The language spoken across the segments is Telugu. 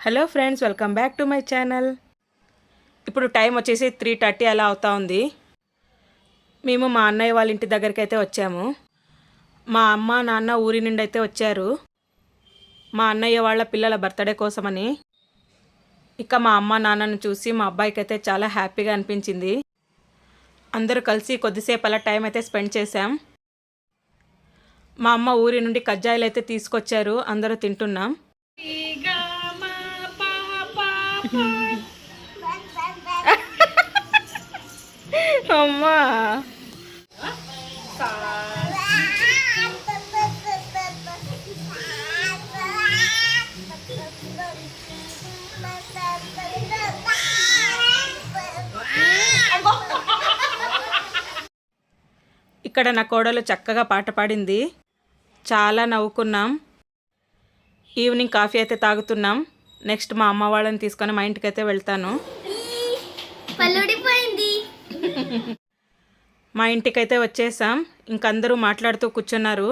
Hello friends, welcome back to my channel. ఇప్పుడు టైం వచ్చేసి 3:30 అలా అవుతా ఉంది. మేము మా అన్నయ్య వాళ్ళ ఇంటి దగ్గరికి అయితే వచ్చాము. మా అమ్మ నాన్న ఊరి నుండి అయితే వచ్చారు మా అన్నయ్య వాళ్ళ పిల్లల బర్త్డే కోసమని. ఇక మా అమ్మ నాన్నను చూసి మా అబ్బాయికి అయితే చాలా హ్యాపీగా అనిపించింది. అందరూ కలిసి కొద్దిసేపు అలా టైం అయితే స్పెండ్ చేశాం. మా అమ్మ ఊరి నుండి కజ్జాయిలు అయితే తీసుకొచ్చారు, అందరూ తింటున్నాం. అమ్మా ఇక్కడ నా కోడలు చక్కగా పాట పాడింది, చాలా నవ్వుకున్నాం. ఈవినింగ్ కాఫీ అయితే తాగుతున్నాం. నెక్స్ట్ మా అమ్మ వాళ్ళని తీసుకొని మా ఇంటికి అయితే వెళ్తాను. మా ఇంటికైతే వచ్చేసాం. ఇంకందరూ మాట్లాడుతూ కూర్చున్నారు.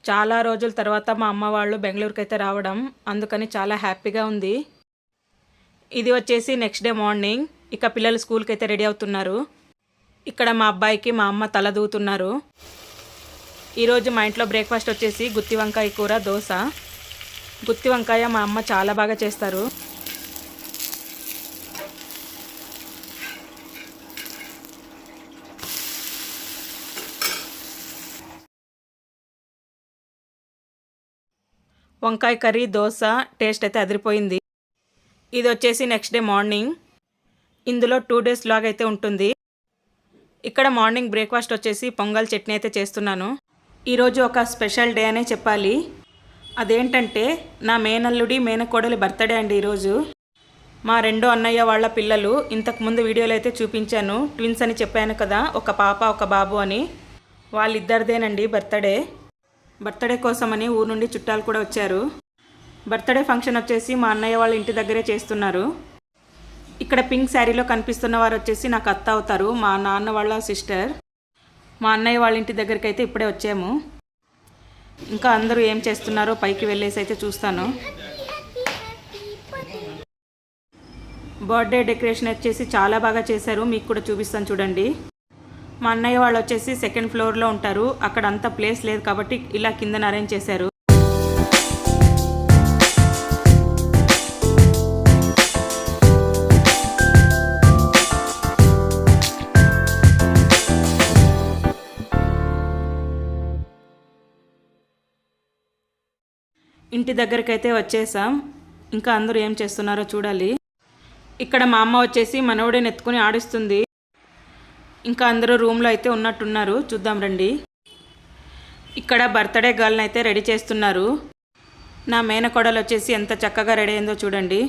చాలా రోజుల తర్వాత మా అమ్మ వాళ్ళు బెంగళూరుకి అయితే రావడం, అందుకని చాలా హ్యాపీగా ఉంది. ఇది వచ్చేసి నెక్స్ట్ డే మార్నింగ్. ఇక పిల్లలు స్కూల్కి అయితే రెడీ అవుతున్నారు. ఇక్కడ మా అబ్బాయికి మా అమ్మ తల దూతున్నారు. ఈరోజు మా ఇంట్లో బ్రేక్ఫాస్ట్ వచ్చేసి గుత్తి వంకాయ కూర, దోశ. గుత్తి వంకాయ మా అమ్మ చాలా బాగా చేస్తారు. వంకాయ కర్రీ, దోశ టేస్ట్ అయితే అదిరిపోయింది. ఇది వచ్చేసి నెక్స్ట్ డే మార్నింగ్. ఇందులో 2 days లాగ్ అయితే ఉంటుంది. ఇక్కడ మార్నింగ్ బ్రేక్ఫాస్ట్ వచ్చేసి పొంగల్ చట్నీ అయితే చేస్తున్నాను. ఈరోజు ఒక స్పెషల్ డే అనే చెప్పాలి. అదేంటంటే నా మేనల్లుడి మేనకోడలి బర్త్డే అండి ఈరోజు. మా రెండో అన్నయ్య వాళ్ళ పిల్లలు ఇంతకుముందు వీడియోలో అయితే చూపించాను, ట్విన్స్ అని చెప్పాను కదా, ఒక పాప ఒక బాబు అని. వాళ్ళిద్దరిదేనండి బర్త్డే కోసమని ఊరు నుండి చుట్టాలు కూడా వచ్చారు. బర్త్డే ఫంక్షన్ వచ్చేసి మా అన్నయ్య వాళ్ళ ఇంటి దగ్గరే చేస్తున్నారు. ఇక్కడ పింక్ శారీలో కనిపిస్తున్న వారు వచ్చేసి నాకు అత్త అవుతారు, మా నాన్న వాళ్ళ సిస్టర్. మా అన్నయ్య వాళ్ళ ఇంటి దగ్గరికి అయితే ఇప్పుడే వచ్చాము. ఇంకా అందరూ ఏం చేస్తున్నారో పైకి వెళ్ళేసి అయితే చూస్తాను. బర్త్డే డెకరేషన్ వచ్చేసి చాలా బాగా చేశారు, మీకు కూడా చూపిస్తాను చూడండి. మా అన్నయ్య వాళ్ళు వచ్చేసి 2nd floorలో ఉంటారు. అక్కడ అంత ప్లేస్ లేదు కాబట్టి ఇలా కిందన అరేంజ్ చేశారు. ఇంటి దగ్గరికి అయితే వచ్చేసాం. ఇంకా అందరూ ఏం చేస్తున్నారో చూడాలి. ఇక్కడ మా అమ్మ వచ్చేసి మనవడిని ఎత్తుకుని ఆడిస్తుంది. ఇంకా అందరూ రూమ్లో అయితే ఉన్నట్టున్నారు, చూద్దాం రండి. ఇక్కడ బర్త్డే గర్ల్ని అయితే రెడీ చేస్తున్నారు. నా మేనకోడలు వచ్చేసి ఎంత చక్కగా రెడీ అయిందో చూడండి.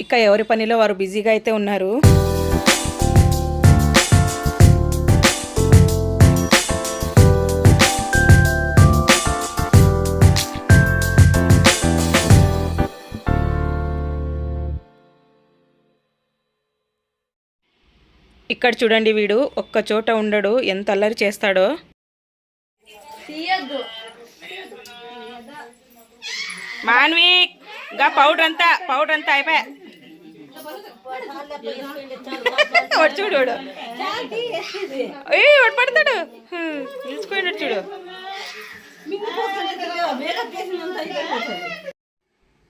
ఇక ఎవరి పనిలో వారు బిజీగా అయితే ఉన్నారు. ఇక్కడ చూడండి, వీడు ఒక్క చోట ఉండడు, ఎంత అల్లరి చేస్తాడో. మాన్విక్ గా పౌడర్ అంతా అయిపోయా. చూడు పడతాడు, నిలిచిపోయినాడు చూడు.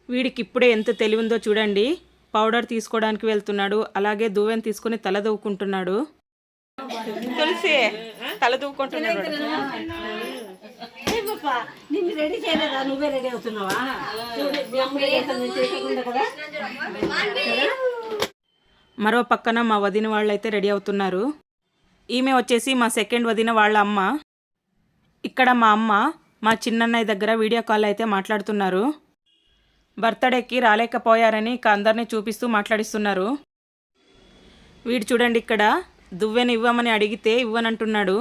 వీడికి ఇప్పుడే ఎంత తెలివి ఉందో చూడండి. పౌడర్ తీసుకోవడానికి వెళ్తున్నాడు, అలాగే దువ్వెని తీసుకుని తల దూకుంటున్నాడు. తులసి తల దూకుంటున్నాడు. మరో పక్కన మా వదిన వాళ్ళు అయితే రెడీ అవుతున్నారు. ఈమె వచ్చేసి మా 2nd వదిన వాళ్ళ అమ్మ. ఇక్కడ మా అమ్మ మా చిన్నన్నయ్య దగ్గర వీడియో కాల్ అయితే మాట్లాడుతున్నారు. బర్త్డేకి రాలేకపోయారని ఇక అందరినీ చూపిస్తూ మాట్లాడిస్తున్నారు. వీడు చూడండి, ఇక్కడ దువ్వెని ఇవ్వమని అడిగితే ఇవ్వనంటున్నాడు.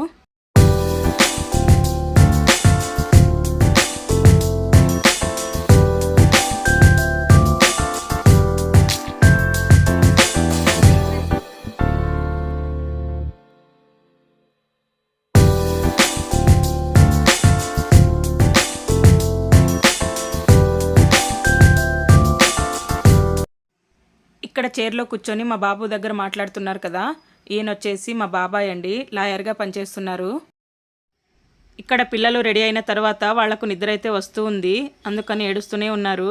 ఇక్కడ చైర్లో కూర్చొని మా బాబు దగ్గర మాట్లాడుతున్నారు కదా, ఈయన వచ్చేసి మా బాబాయ్ అండి, లాయర్గా పనిచేస్తున్నారు. ఇక్కడ పిల్లలు రెడీ అయిన తర్వాత వాళ్లకు నిద్ర అయితే వస్తూ ఉంది, అందుకని ఏడుస్తూనే ఉన్నారు.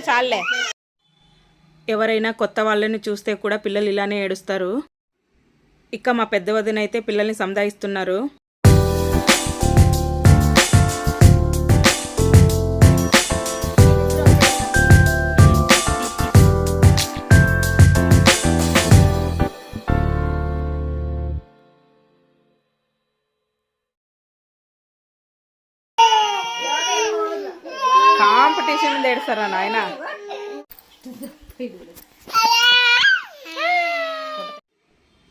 చాలే ఎవరైనా కొత్త వాళ్ళని చూస్తే కూడా పిల్లలు ఇలానే ఏడుస్తారు. ఇక మా పెద్ద వదిన అయితే పిల్లల్ని సంధాయిస్తున్నారు. కాంపిటీషన్ ఏడుస్తారా నాయన.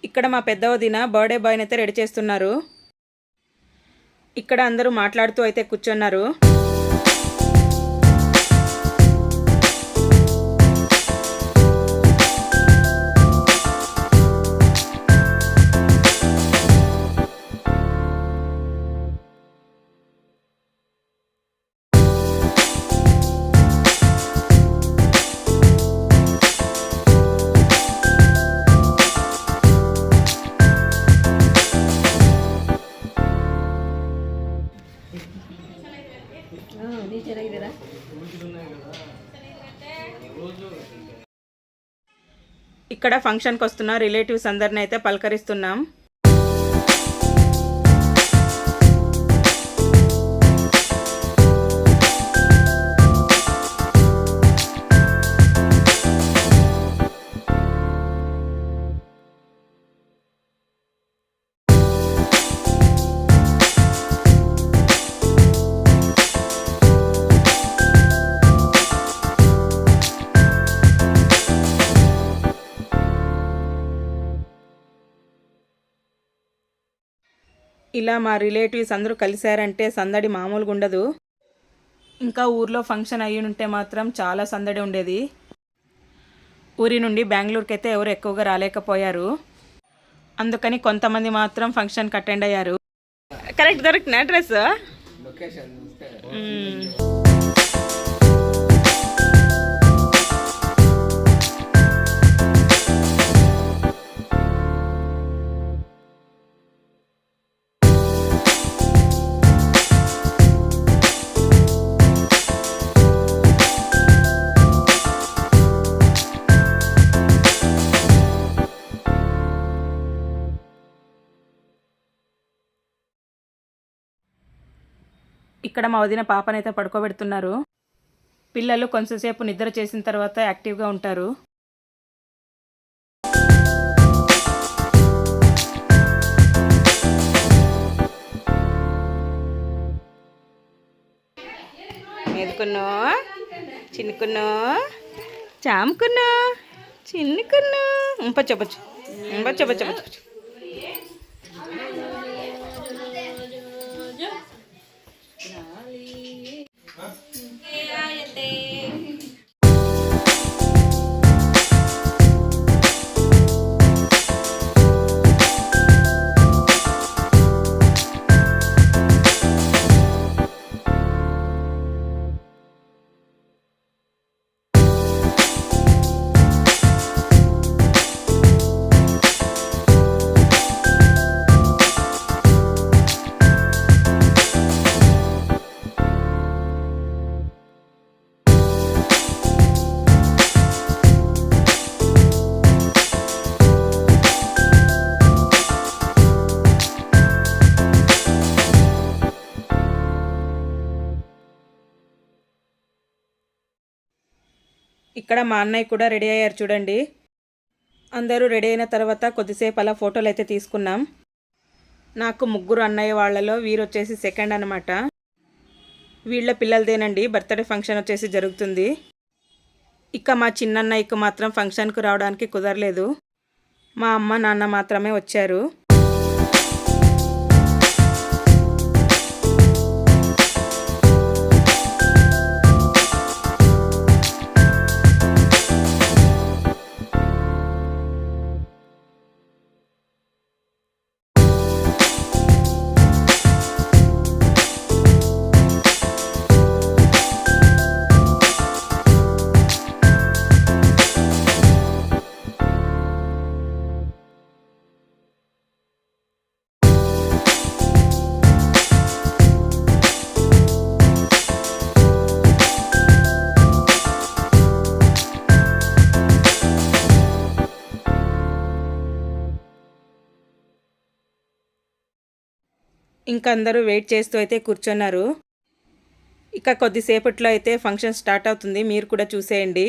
ఇక్కడ మా పెద్ద వదిన బర్త్డే బాయ్ని అయితే రెడీ చేస్తున్నారు. ఇక్కడ అందరూ మాట్లాడుతూ అయితే కూర్చున్నారు. ఇక్కడ ఫంక్షన్కి వస్తున్న రిలేటివ్స్ అందరిని అయితే పలకరిస్తున్నాం. ఇలా మా రిలేటివ్స్ అందరూ కలిశారంటే సందడి మామూలుగా ఉండదు. ఇంకా ఊర్లో ఫంక్షన్ అయ్యి ఉంటే మాత్రం చాలా సందడి ఉండేది. ఊరి నుండి బెంగళూరుకి అయితే ఎవరు ఎక్కువగా రాలేకపోయారు, అందుకని కొంతమంది మాత్రం ఫంక్షన్కి అటెండ్ అయ్యారు. కరెక్ట్ దొరికిన అడ్రస్ ఇక్కడ మా వదిన పాపనైతే పడుకోబెడుతున్నారు. పిల్లలు కొంచెంసేపు నిద్ర చేసిన తర్వాత యాక్టివ్గా ఉంటారు. మెదుకున్నో చిన్నుకున్నో చాముకున్నో చిన్నుకున్నో పచ్చపచ్చు పచ్చపచ్చు. ఇక్కడ మా అన్నయ్య కూడా రెడీ అయ్యారు చూడండి. అందరూ రెడీ అయిన తర్వాత కొద్దిసేపు అలా ఫోటోలు అయితే తీసుకున్నాం. నాకు ముగ్గురు అన్నయ్య వాళ్ళలో వీరు వచ్చేసి సెకండ్ అనమాట. వీళ్ళ పిల్లలదేనండి బర్త్డే ఫంక్షన్ వచ్చేసి జరుగుతుంది. ఇక మా చిన్నన్నయ్యకు మాత్రం ఫంక్షన్కు రావడానికి కుదరలేదు. మా అమ్మ నాన్న మాత్రమే వచ్చారు. ఇంకా అందరూ వెయిట్ చేస్తూ అయితే కూర్చున్నారు. ఇక కొద్దిసేపట్లో అయితే ఫంక్షన్ స్టార్ట్ అవుతుంది. మీరు కూడా చూసేయండి.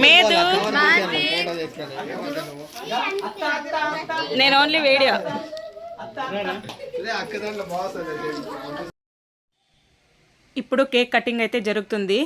మేదు నేను ఓన్లీ వీడియో. ఇప్పుడు కేక్ కటింగ్ అయితే జరుగుతుంది.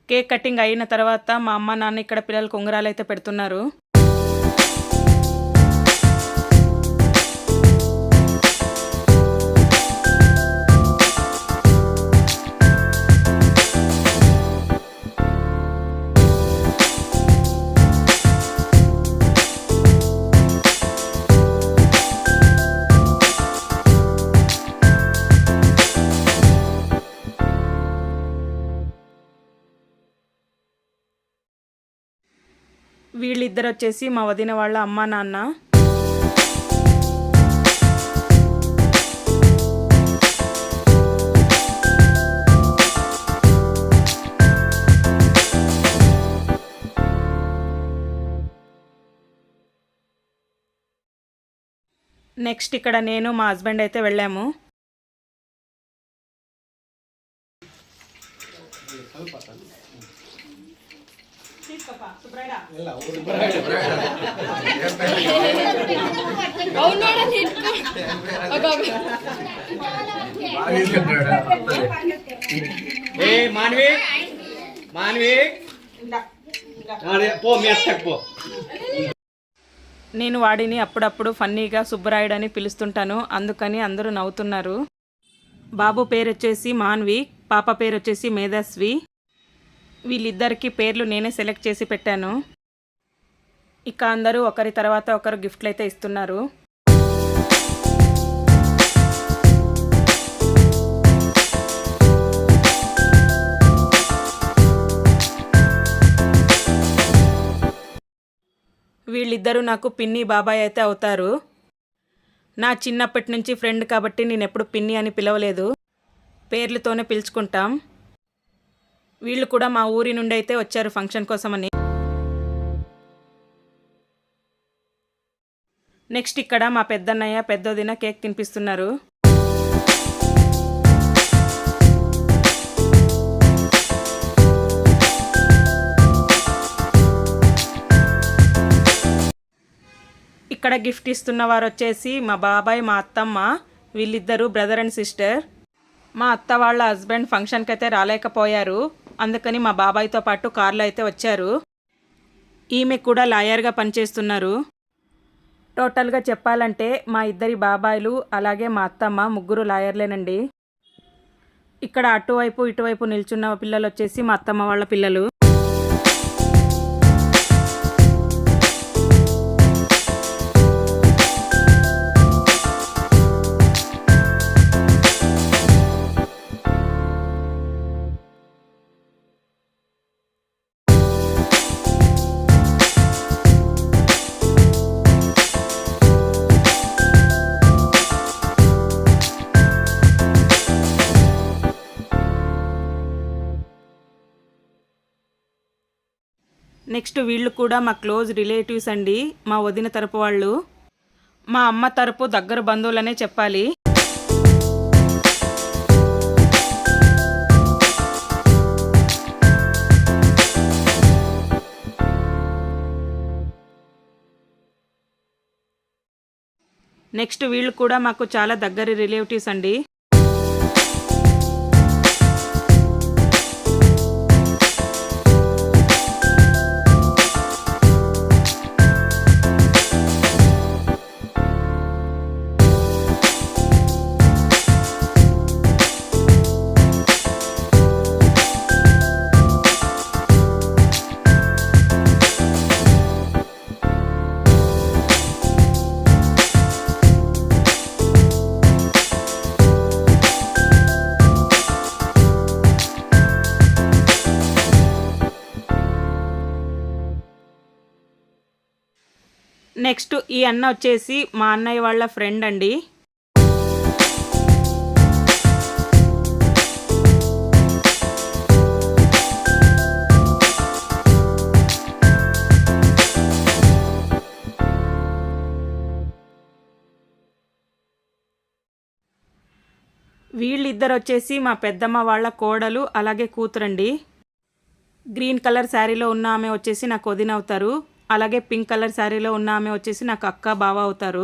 కేక్ కటింగ్ అయిన తర్వాత మా అమ్మ నాన్న ఇక్కడ పిల్లలకు ఉంగరాలు అయితే పెడుతున్నారు. వీళ్ళిద్దరు వచ్చేసి మా వదిన వాళ్ళ అమ్మ నాన్న. నెక్స్ట్ ఇక్కడ నేను మా హస్బెండ్ అయితే వెళ్ళాము. నేను వాడిని అప్పుడప్పుడు ఫన్నీగా సుబ్బరాయుడు అని పిలుస్తుంటాను, అందుకని అందరూ నవ్వుతున్నారు. బాబు పేరు వచ్చేసి మాన్వి, పాప పేరు వచ్చేసి మేధస్వి. వీళ్ళిద్దరికి పేర్లు నేనే సెలెక్ట్ చేసి పెట్టాను. ఇక అందరూ ఒకరి తర్వాత ఒకరు గిఫ్ట్లు అయితే ఇస్తున్నారు. వీళ్ళిద్దరూ నాకు పిన్ని బాబాయ్ అయితే అవుతారు. నా చిన్నప్పటి నుంచి ఫ్రెండ్ కాబట్టి నేను ఎప్పుడు పిన్ని అని పిలవలేదు, పేర్లతోనే పిలుచుకుంటాం. వీళ్ళు కూడా మా ఊరి నుండి అయితే వచ్చారు ఫంక్షన్ కోసమని. నెక్స్ట్ ఇక్కడ మా పెద్దన్నయ్య పెద్దోదిన కేక్ తినిపిస్తున్నారు. ఇక్కడ గిఫ్ట్ ఇస్తున్న వారు వచ్చేసి మా బాబాయ్ మా అత్తమ్మ. వీళ్ళిద్దరూ బ్రదర్ అండ్ సిస్టర్. మా అత్త వాళ్ళ హస్బెండ్ ఫంక్షన్కి అయితే రాలేకపోయారు, అందుకని మా బాబాయ్తో పాటు కార్లో అయితే వచ్చారు. ఈమె కూడా లాయర్గా పనిచేస్తున్నారు. టోటల్గా చెప్పాలంటే మా ఇద్దరి బాబాయిలు అలాగే మా అత్తమ్మ ముగ్గురు లాయర్లేనండి. ఇక్కడ అటువైపు ఇటువైపు నిల్చున్న పిల్లలు వచ్చేసి మా అత్తమ్మ వాళ్ళ పిల్లలు. నెక్స్ట్ వీళ్ళు కూడా మా క్లోజ్ రిలేటివ్స్ అండి, మా వదిన తరపు వాళ్ళు. మా అమ్మ తరపు దగ్గర బంధువులనే చెప్పాలి. నెక్స్ట్ వీళ్ళు కూడా మాకు చాలా దగ్గర రిలేటివ్స్ అండి. నెక్స్ట్ ఈ అన్న వచ్చేసి మా అన్నయ్య వాళ్ళ ఫ్రెండ్ అండి. వీళ్ళిద్దరు వచ్చేసి మా పెద్దమ్మ వాళ్ళ కోడలు అలాగే కూతురండి. గ్రీన్ కలర్ శారీలో ఉన్న ఆమె వచ్చేసి నాకు వదిన అవుతారు, అలాగే పింక్ కలర్ శారీలో ఉన్న ఆమె వచ్చేసి నాకు అక్క బావ అవుతారు.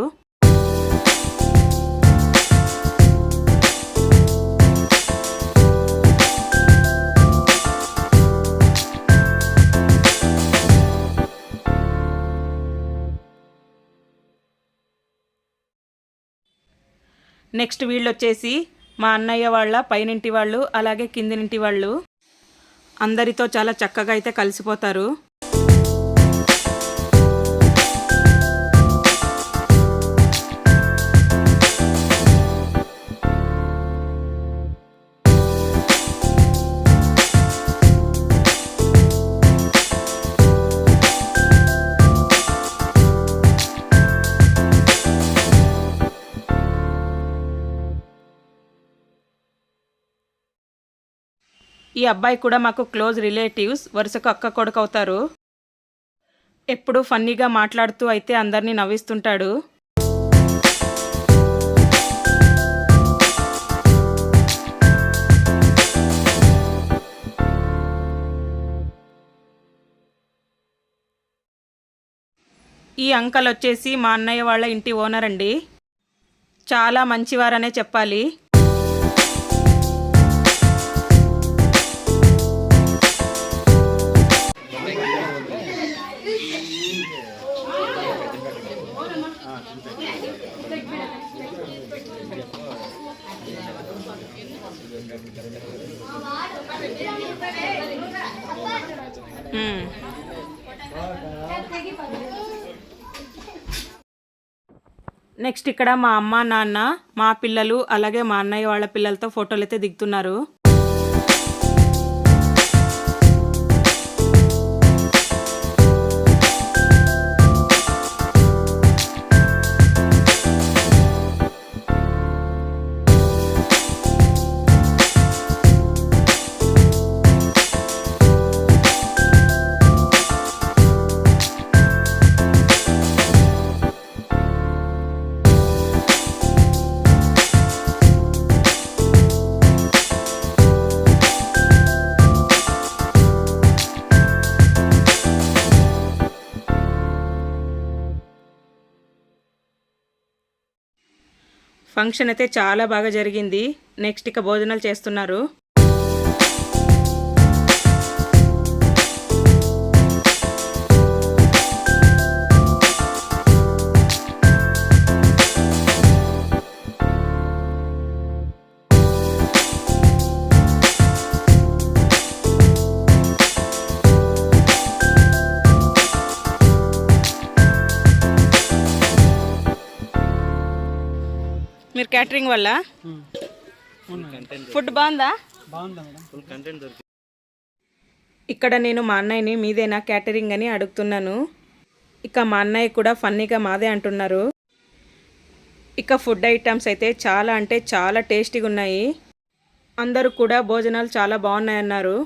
నెక్స్ట్ వీళ్ళు వచ్చేసి మా అన్నయ్య వాళ్ళ పైనింటి వాళ్ళు అలాగే కిందినింటి వాళ్ళు. అందరితో చాలా చక్కగా అయితే కలిసిపోతారు. ఈ అబ్బాయి కూడా మాకు క్లోజ్ రిలేటివ్స్, వరుసకు అక్క కొడుకు అవుతారు. ఎప్పుడూ ఫన్నీగా మాట్లాడుతూ అయితే అందరినీ నవ్విస్తుంటాడు. ఈ అంకల్ వచ్చేసి మా అన్నయ్య వాళ్ళ ఇంటి ఓనర్ అండి. చాలా మంచివారనే చెప్పాలి. నెక్స్ట్ ఇక్కడ మా అమ్మ నాన్న, మా పిల్లలు, అలాగే మా అన్నయ్య వాళ్ళ పిల్లలతో ఫోటోలు అయితే దిగుతున్నారు. ఫంక్షన్ అయితే చాలా బాగా జరిగింది. నెక్స్ట్ ఇక భోజనాలు చేస్తున్నారు. మీరు క్యాటరింగ్ వల్ల ఫుడ్ బాగుందా? ఇక్కడ నేను మా అన్నయ్యని మీదేనా క్యాటరింగ్ అని అడుగుతున్నాను. ఇక మా అన్నయ్య కూడా ఫన్నీగా మాదే అంటున్నారు. ఇక ఫుడ్ ఐటమ్స్ అయితే చాలా అంటే చాలా టేస్టీగా ఉన్నాయి. అందరూ కూడా భోజనాలు చాలా బాగున్నాయన్నారు.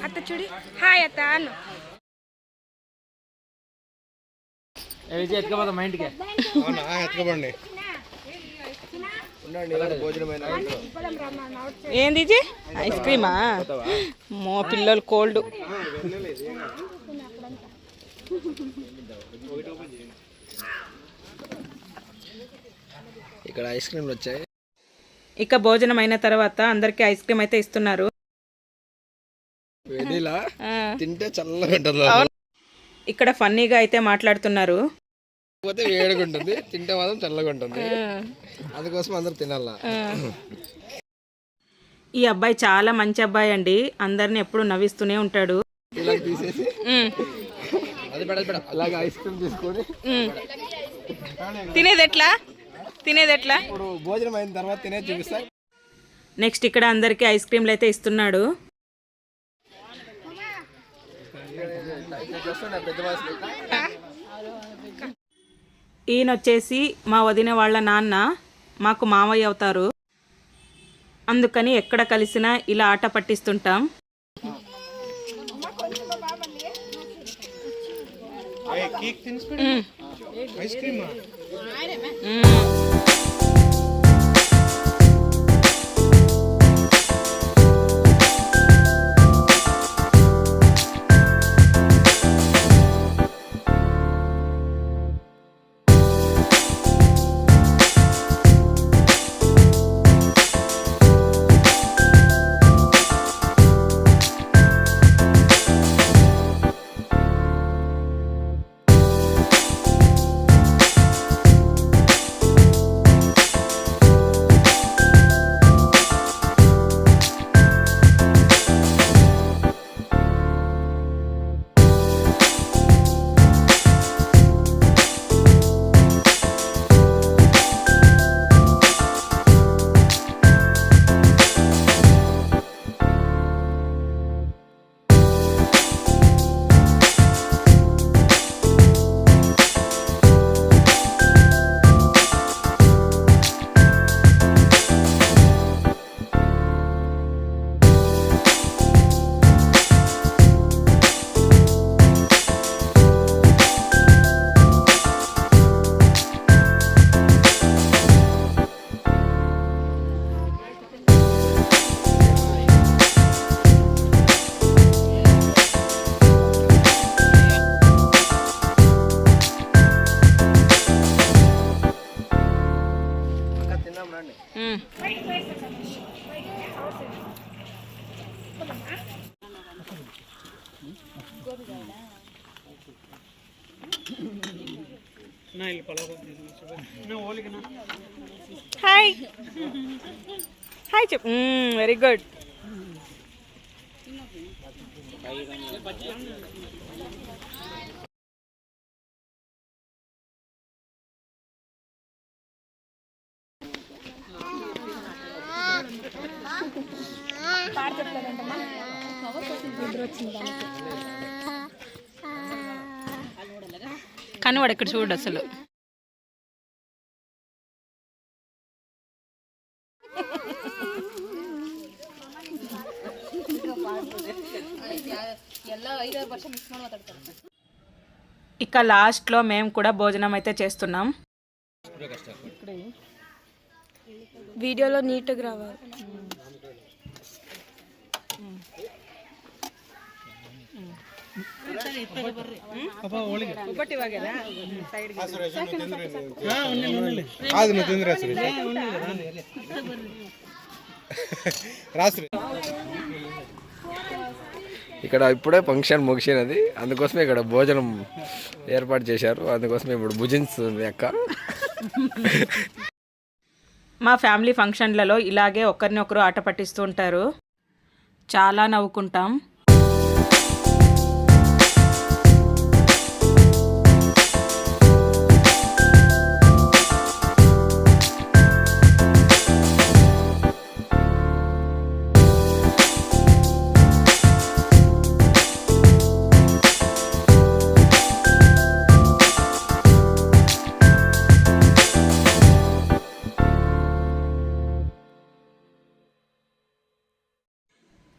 అత్త చూడి హాయ్ అత్త అను ఎత్తుకోపోతా మా ఇంటికి. ఎత్తుకోబండి. ఏంది ఇది? ఐస్ క్రీమా? మో పిల్లలు కోల్డ్. ఇక్కడ ఐస్ క్రీమ్లు వచ్చాయి. ఇక భోజనం అయిన తర్వాత అందరికి ఐస్ క్రీమ్ అయితే ఇస్తున్నారు. తింటే చల్లగా ఉంటుంది. ఇక్కడ ఫన్నీగా అయితే మాట్లాడుతున్నారు. వేడిగా ఉంటుంది, తింటే మాత్రం చల్లగా ఉంటుంది. అందుకోసం అందరు తినాల. ఈ అబ్బాయి చాలా మంచి అబ్బాయి అండి. అందరిని ఎప్పుడు నవ్విస్తూనే ఉంటాడు. ఇలా తీసేసి అలాగే ఐస్ క్రీమ్ తీసుకొని తినేది ఎట్లా? ఇప్పుడు భోజనం అయిన తర్వాత తినే చూపిస్తా. నెక్స్ట్ ఇక్కడ అందరికి ఐస్ క్రీమ్లు అయితే ఇస్తున్నాడు. ఈయన వచ్చేసి మా వదిన వాళ్ళ నాన్న, మాకు మామయ్య అవుతారు. అందుకని ఎక్కడ కలిసినా ఇలా ఆట పట్టిస్తుంటాం. హాయ్ హాయ్ చెప్పు. Very good. కానీ వాడు ఇక్కడ చూడు అసలు. ఇక లాస్ట్లో మేము కూడా భోజనం అయితే చేస్తున్నాం. వీడియోలో నీట్గా రావాలి. ఇక్కడ ఇప్పుడే ఫంక్షన్ ముగిసినది, అందుకోసమే ఇక్కడ భోజనం ఏర్పాటు చేశారు. అందుకోసమే ఇప్పుడు భుజిస్తుంది అక్క. మా ఫ్యామిలీ ఫంక్షన్లలో ఇలాగే ఒకరిని ఒకరు ఆట పట్టిస్తూ ఉంటారు. చాలా నవ్వుకుంటాం.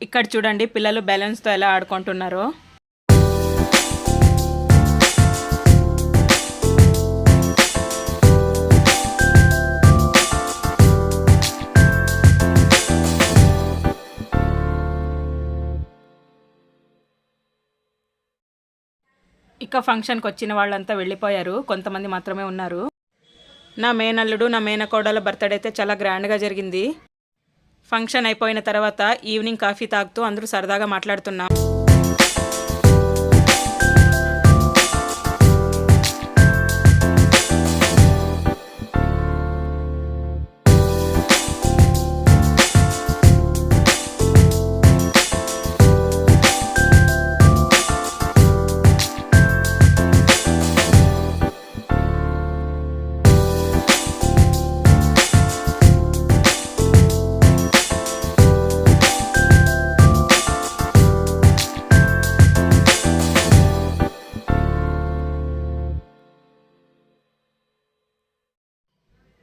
ఇక్కడ చూడండి పిల్లలు బ్యాలెన్స్తో ఎలా ఆడుకుంటున్నారో. ఇక ఫంక్షన్కి వచ్చిన వాళ్ళంతా వెళ్ళిపోయారు, కొంతమంది మాత్రమే ఉన్నారు. నా మేనల్లుడు నా మేనకోడల బర్త్డే అయితే చాలా గ్రాండ్గా జరిగింది. ఫంక్షన్ అయిపోయిన తర్వాత ఈవినింగ్ కాఫీ తాగుతూ అందరూ సరదాగా మాట్లాడుతున్నాం.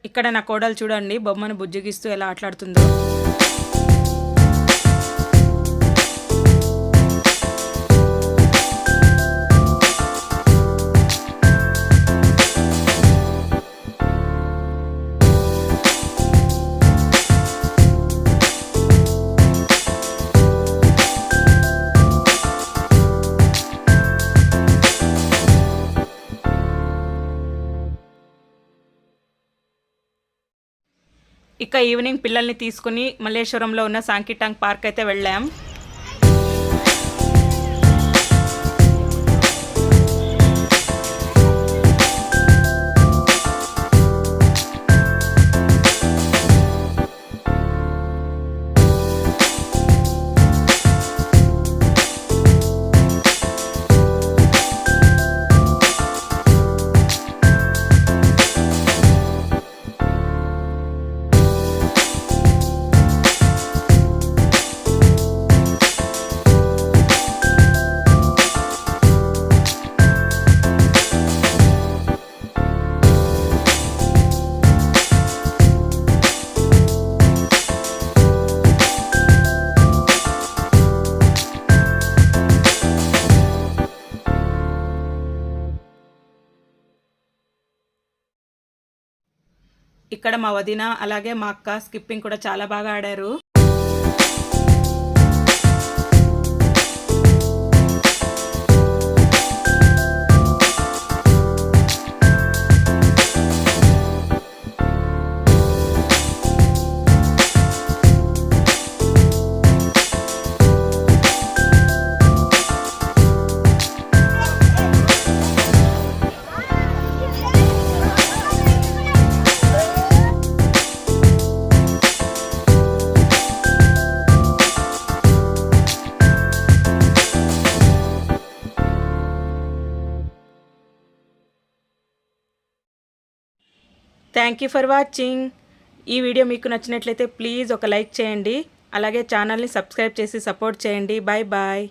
ఇక్కడ నా కోడలు చూడండి బొమ్మను బుజ్జగిస్తూ ఎలా ఆటలాడుతుందో. ఇక ఈవినింగ్ పిల్లల్ని తీసుకుని మల్లేశ్వరంలో ఉన్న సాంకిటాంగ్ పార్క్ అయితే వెళ్ళాం. ఇక్కడ మా వదిన అలాగే మా అక్క స్కిప్పింగ్ కూడా చాలా బాగా ఆడారు. Thank you for watching. ఈ వీడియో మీకు నచ్చినట్లయితే ప్లీజ్ ఒక లైక్ చేయండి. అలాగే ఛానల్ని సబ్స్క్రైబ్ చేసి సపోర్ట్ చేయండి. Bye bye.